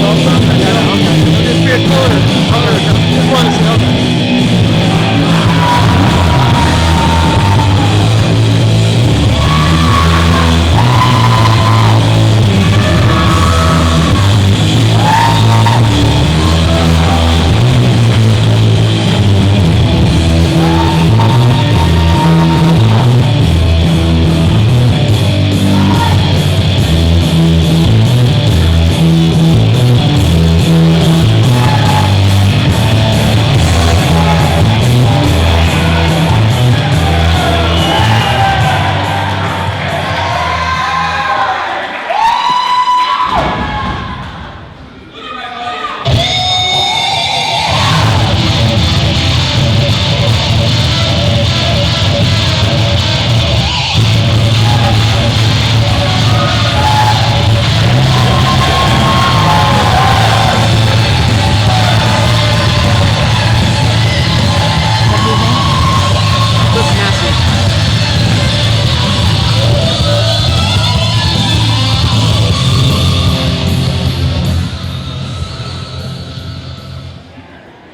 Just be a corner. Just want to see. Okay.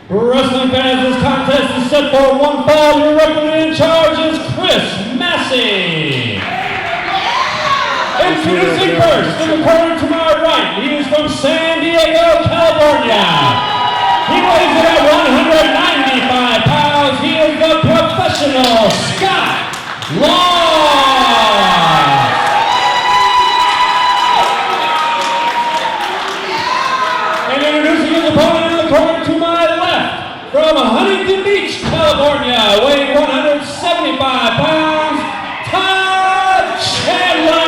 Wrestling fans, this contest is set for one fall. Your referee in charge is Chris Massey. Introducing first, in the corner to my right, he is from San Diego, California. He weighs in at 195 pounds. He is the professional Scott Long. And introducing his opponent in the corner to my left, from Huntington Beach, California, weighing 175 pounds, Todd Chandler.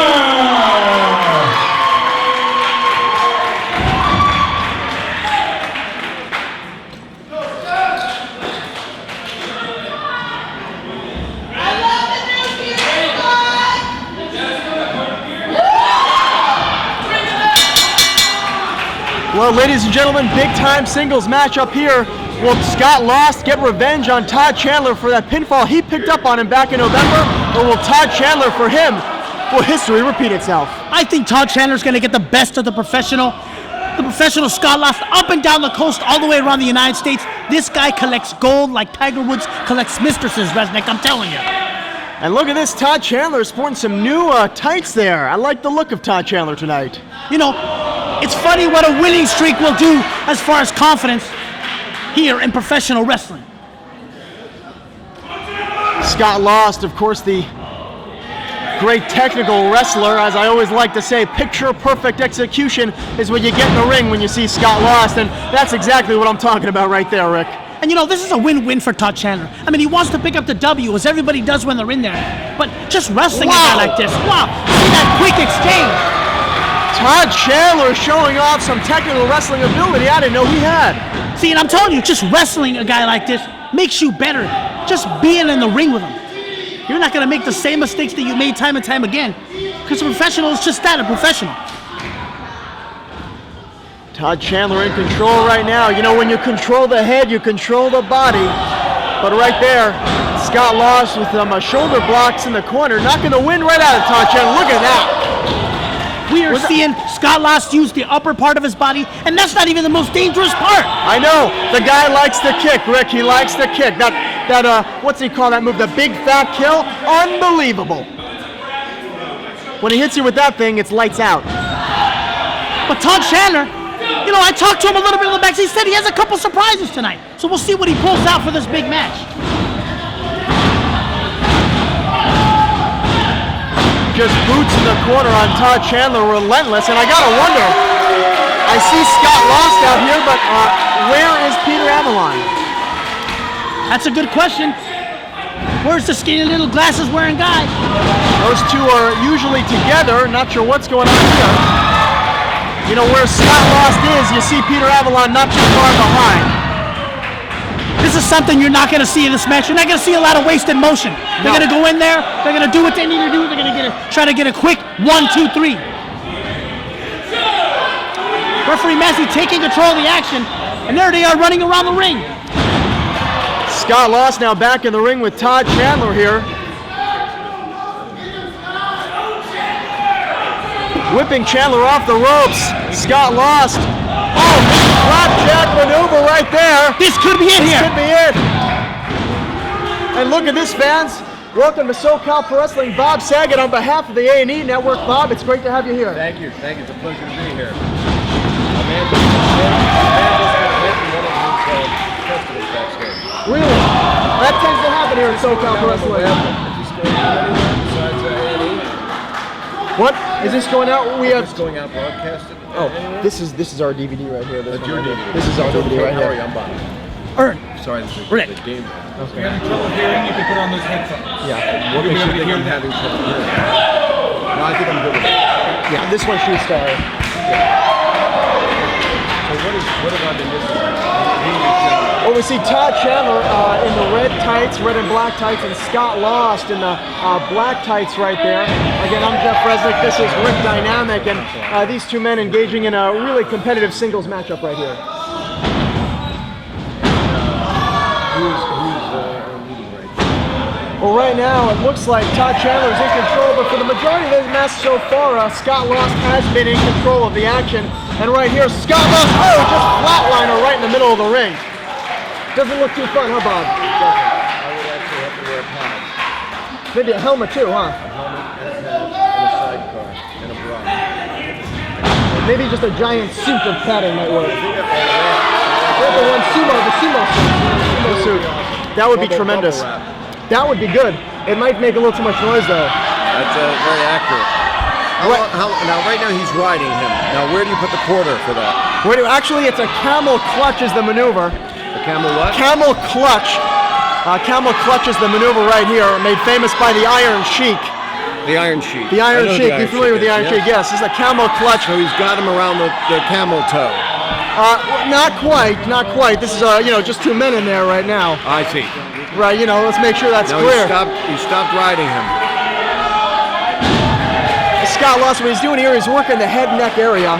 Well, ladies and gentlemen, big-time singles match up here. Will Scott Lost get revenge on Todd Chandler for that pinfall he picked up on him back in November? Or will Todd Chandler, for him, will history repeat itself? I think Todd Chandler's going to get the best of the professional Scott Lost up and down the coast, all the way around the United States. This guy collects gold like Tiger Woods collects mistresses, Resnick, I'm telling you. And look at this, Todd Chandler sporting some new tights there. I like the look of Todd Chandler tonight. You know, it's funny what a winning streak will do as far as confidence here in professional wrestling. Scott Lost, of course, the great technical wrestler. As I always like to say, picture-perfect execution is what you get in the ring when you see Scott Lost, and that's exactly what I'm talking about right there, Rick. And you know, this is a win-win for Todd Chandler. I mean, he wants to pick up the W, as everybody does when they're in there. But just wrestling a guy like this, wow, see that quick exchange. Todd Chandler showing off some technical wrestling ability I didn't know he had. See, and I'm telling you, just wrestling a guy like this makes you better. Just being in the ring with him. You're not going to make the same mistakes that you made time and time again. Because a professional is just that, a professional. Todd Chandler in control right now. You know, when you control the head, you control the body. But right there, Scott Lost with shoulder blocks in the corner, knocking the wind right out of Todd Chandler. Look at that. We are seeing Scott Lost use the upper part of his body, and that's not even the most dangerous part. I know. The guy likes to kick, Rick. He likes to kick. That what's he call that move? The big fat kill? Unbelievable. When he hits you with that thing, it's lights out. But Todd Chandler, you know, I talked to him a little bit in the back. He said he has a couple surprises tonight. So we'll see what he pulls out for this big match. Just boots in the corner on Todd Chandler, relentless, and I gotta wonder, I see Scott Lost out here, but where is Peter Avalon? That's a good question. Where's the skinny little glasses wearing guy? Those two are usually together, not sure what's going on here. You know, where Scott Lost is, you see Peter Avalon not too far behind. This is something you're not going to see in this match. You're not going to see a lot of wasted motion. They're going to go in there. They're going to do what they need to do. They're going to try to get a quick 1, 2, 3. Referee Massey taking control of the action, and there they are running around the ring. Scott Lost now back in the ring with Todd Chandler here. Whipping Chandler off the ropes. Scott Lost Oh, flapjack maneuver right there. This could be it This here. could be it. And look at this, fans. Welcome to SoCal Pro Wrestling. Bob Saget on behalf of the A&E Network. Bob, it's great to have you here. Thank you. Thank you. It's a pleasure to be here. Amanda's been hit and one of them tested us backstage. Really? That tends to happen here in SoCal Pro Wrestling. Is this going out anywhere besides A&E? What? Is this going out? We have. Is this going out broadcasted? Oh, anywhere? this is our DVD right here. That's your DVD. This is our DVD right How are you? here. I'm Bob. Earn. Sorry, this is Rick. the game. If you're having trouble hearing, you can put on those headphones. Yeah. What You'll makes be you able to think hear I'm that. having trouble hearing? No, I think I'm good with it. Yeah. This one should start. So what have I been missing? Well, we see Todd Chandler in the red tights, red and black tights, and Scott Lost in the black tights right there. Again, I'm Jeff Resnick. This is Rick Dynamic, and these two men engaging in a really competitive singles matchup right here. Who's leading right now? Well, right now it looks like Todd Chandler is in control, but for the majority of this match so far, Scott Lost has been in control of the action. And right here, Scott Lost, just flatliner right in the middle of the ring. Doesn't look too fun, huh, Bob? I would actually have to wear pads. Maybe a helmet too, huh? A helmet and a pad and a sidecar and a bra. Maybe just a giant suit of padding might work. The one sumo suit. That would be tremendous. That would be good. It might make a little too much noise though. That's very accurate. Now, right now he's riding him. Now, where do you put the quarter for that? Actually, it's a camel clutch is the maneuver. The camel what? Camel clutch. Camel clutch is the maneuver right here, made famous by the Iron Sheik. The Iron Sheik. The Iron I know Sheik. the You familiar with the Iron Sheik? Yes. This is a camel clutch. So he's got him around the camel toe. Not quite. This is just two men in there right now. I see. Right. Let's make sure that's Now clear. he stopped riding him. Scott Lost, what he's doing here is working the head neck area.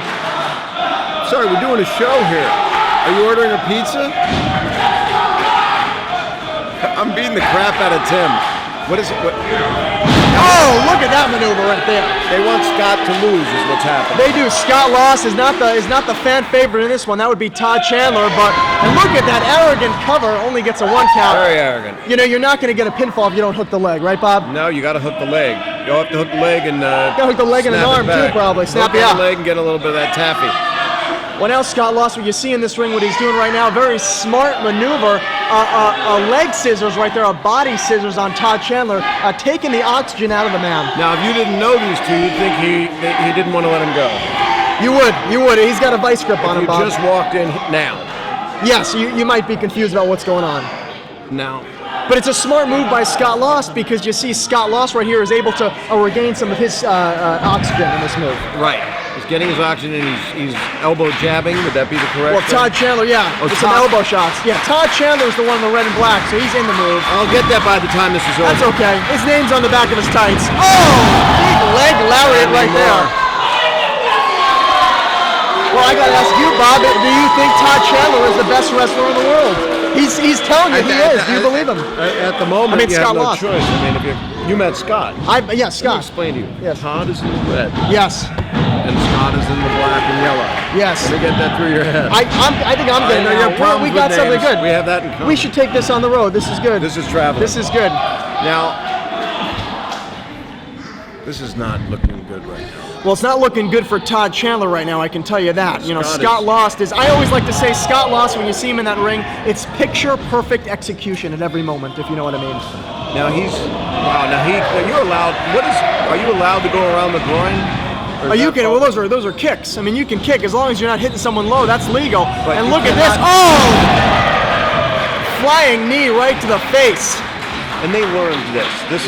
Sorry, we're doing a show here. Are you ordering a pizza? I'm beating the crap out of Tim. What is it? Oh, look at that maneuver right there. They want Scott to lose is what's happening. They do. Scott Lost is not the fan favorite in this one. That would be Todd Chandler. And look at that arrogant cover. Only gets a 1 count. Very arrogant. You're not going to get a pinfall if you don't hook the leg, right, Bob? No, you got to hook the leg. You'll have to hook the leg and Gotta hook the leg and an snap arm it back. too, probably. Snap hook it out. the leg and get a little bit of that taffy. Well, now Scott Lost, what you see in this ring, what he's doing right now, very smart maneuver. Leg scissors right there, a body scissors on Todd Chandler, taking the oxygen out of the man. Now, if you didn't know these two, you'd think he didn't want to let him go. You would. He's got a vice grip on him, You Bob. just walked in now. Yes, you might be confused about what's going on. Now. But it's a smart move by Scott Lost because you see Scott Lost right here is able to regain some of his oxygen in this move. Right. He's getting his oxygen and he's elbow jabbing. Would that be the correct Well, Todd Chandler, yeah. Oh, With some Todd. elbow shots. Yeah, Todd Chandler's the one in the red and black, so he's in the move. I'll get that by the time this is over. That's okay. His name's on the back of his tights. Oh! Big leg lariat right there. Well, I gotta ask you, Bob, do you think Todd Chandler is the best wrestler in the world? He's telling you he is. Do you believe him? At the moment, you Scott have no Lost. choice. I mean, if you met Scott. Yes, Let me Scott. explain to you. Yes. Todd is in the red, Yes. and Scott is in the black and yellow. Yes. Let me get that through your head. I think I'm getting know it your now. problems We got with something names. good. We have that in common. We should take this on the road. This is good. This is traveling. This is good. Now, this is not looking good right now. Well, it's not looking good for Todd Chandler right now, I can tell you that. Scott Scott is- Lost is, I always like to say Scott Lost, when you see him in that ring, it's picture perfect execution at every moment, if you know what I mean. Now you're allowed, are you allowed to go around the groin? Or Oh, is you that can, fault? well, those are kicks. I mean, you can kick as long as you're not hitting someone low, that's legal. But And you look at this, cannot- flying knee right to the face. And they learned this. They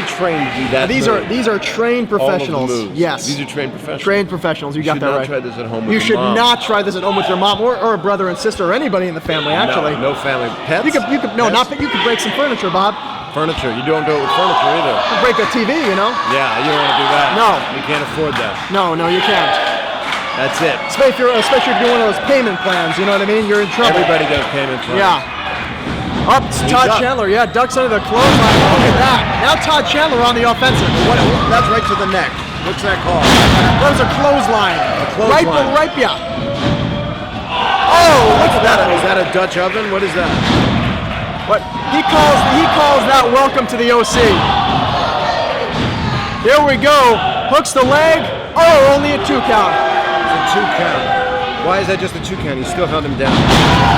trained to do that. These move. are trained All of the professionals. moves. Yes. These are trained professionals. Trained professionals, you got should that not right. try this at home with You your should mom. not try this at home with your mom or a brother and sister or anybody in the family, actually. No family. Pets? You could Pets? you could break some furniture, Bob. Furniture. You don't do it with furniture either. You could break a TV, you know? Yeah, you don't want to do that. No. You can't afford that. No, you can't. That's it. Especially if you're one of those payment plans, you know what I mean? You're in trouble. Everybody does payment plans. Yeah. Up to He's Todd up. Chandler, yeah, ducks under the clothesline. Look at that. Now Todd Chandler on the offensive. That's right to the neck. What's that called? That was a clothesline. clothesline. Right, yeah. Is that a Dutch oven? What is that? But he calls that welcome to the OC. Here we go. Hooks the leg. Oh, only a 2 count. It's a 2 count. Why is that just a 2 count? He still held him down.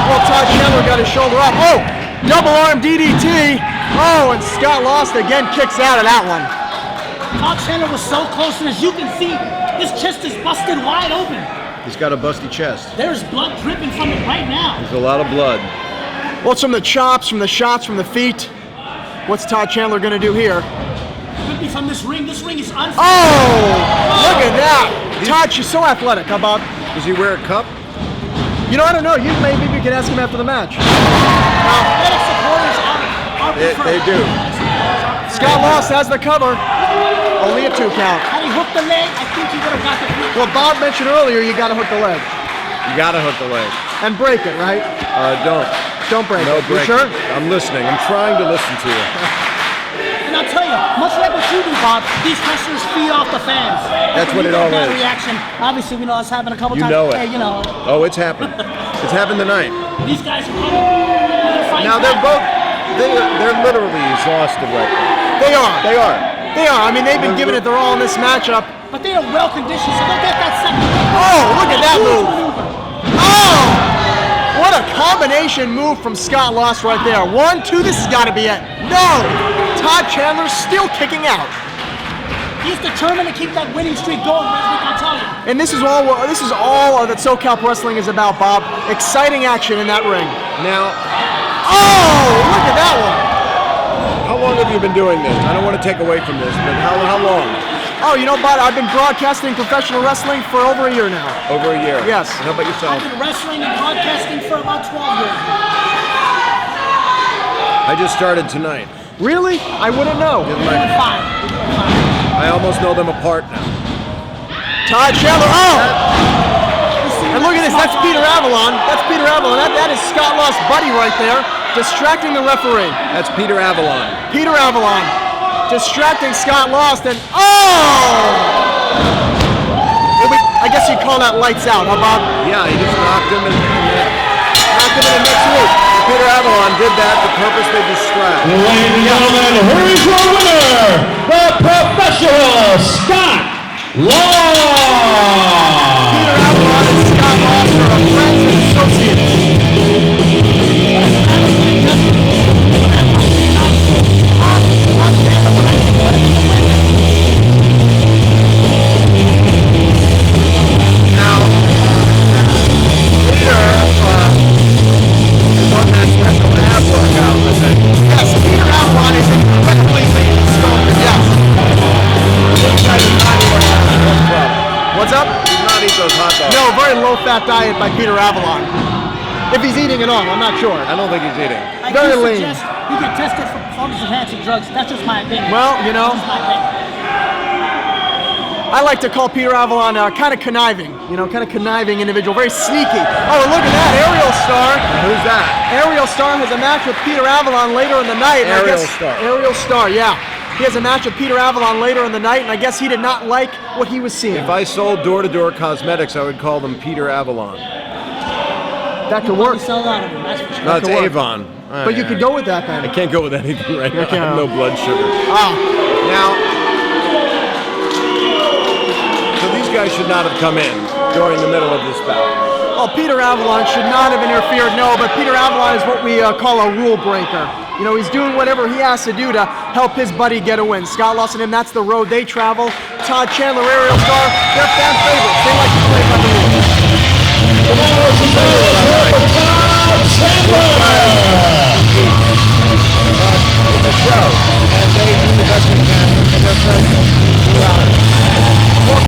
Well, Todd Chandler got his shoulder up. Oh, double arm DDT. Oh, and Scott Lost again kicks out of that one. Todd Chandler was so close, and as you can see, his chest is busted wide open. He's got a busty chest. There's blood dripping from it right now. There's a lot of blood. Well, it's from the chops, from the shots, from the feet. What's Todd Chandler going to do here? Could be from this ring. This ring is unfair. Oh, look at that. Todd, she's so athletic. How about? Does he wear a cup? You know, I don't know. Maybe you can ask him after the match. Athletic supporters are preferred. They do. Scott Lost has the cover. Only a 2 count. Had he hooked the leg, I think he would have got the 3 count. Well, Bob mentioned earlier you got to hook the leg. You gotta hook the leg. And break it, right? Don't. Don't break No it. break. You sure? I'm listening. I'm trying to listen to you. And I'll tell you, much like what you do, Bob, these wrestlers feed off the fans. That's what it all That is. reaction. Obviously, we know it's happened a couple You times. know it. Hey, you know, Oh, it's happened. It's happened tonight. these guys are coming. They're fighting Now they're back. they're literally exhausted right now. They are. They are. They are. I mean, they've been giving it their all in this matchup. But they are well conditioned, so they'll get that second. Oh, look at that move. Oh! What a combination move from Scott Lost right there. 1, 2, this has got to be it. No! Todd Chandler's still kicking out. He's determined to keep that winning streak going, Resnick, I'll tell you. And this is all that SoCal Wrestling is about, Bob. Exciting action in that ring. Now, Oh, look at that one. how long have you been doing this? I don't want to take away from this, but how long? Oh, you know, Bob, I've been broadcasting professional wrestling for over a year now. Over a year. Yes. And how about yourself? I've been wrestling and broadcasting for about 12 years. I just started tonight. Really? I wouldn't know. Fine. I almost know them apart now. Todd Chandler. Oh! And look at this. That's Peter Avalon. That's Peter Avalon. That is Scott Lost's buddy right there, distracting the referee. That's Peter Avalon. Peter Avalon distracting Scott Lost, and oh! I guess you'd call that lights out, huh, Bob? Yeah, he just knocked him and Knocked him in the next week. Peter Avalon did that to purposely distract. Ladies and gentlemen, here is your winner, the professional Scott Lost. Peter Avalon and Scott Lost are friends and associates. Yes, Peter Avalon is incredibly lean and sculpted, yes. What's up? He did not eat those hot dogs. No, very low-fat diet by Peter Avalon. If he's eating at all, I'm not sure. I don't think he's eating. I Very do lean. suggest you get tested for performance-enhancing drugs. That's just my opinion. Well, you know, That's my opinion. I like to call Peter Avalon kind of conniving, kind of conniving individual, very sneaky. Oh, look at that, Aerial Star. Who's that? Aerial Star has a match with Peter Avalon later in the night. and I Aerial guess- Star. Aerial Star, yeah. He has a match with Peter Avalon later in the night, and I guess he did not like what he was seeing. If I sold door-to-door cosmetics, I would call them Peter Avalon. That could Well, work. we sell a lot of them, that's for sure. No, it's could work. Avon. But you could go with that then. I can't go with anything right now. I can't. have no blood sugar. Ah, Now, so these guys should not have come in during the middle of this bout. well, Peter Avalon should not have interfered, no, but Peter Avalon is what we call a rule breaker. He's doing whatever he has to do to help his buddy get a win. Scott Lost and him, that's the road they travel. Todd Chandler, Aerial Star, they're fan favorites. They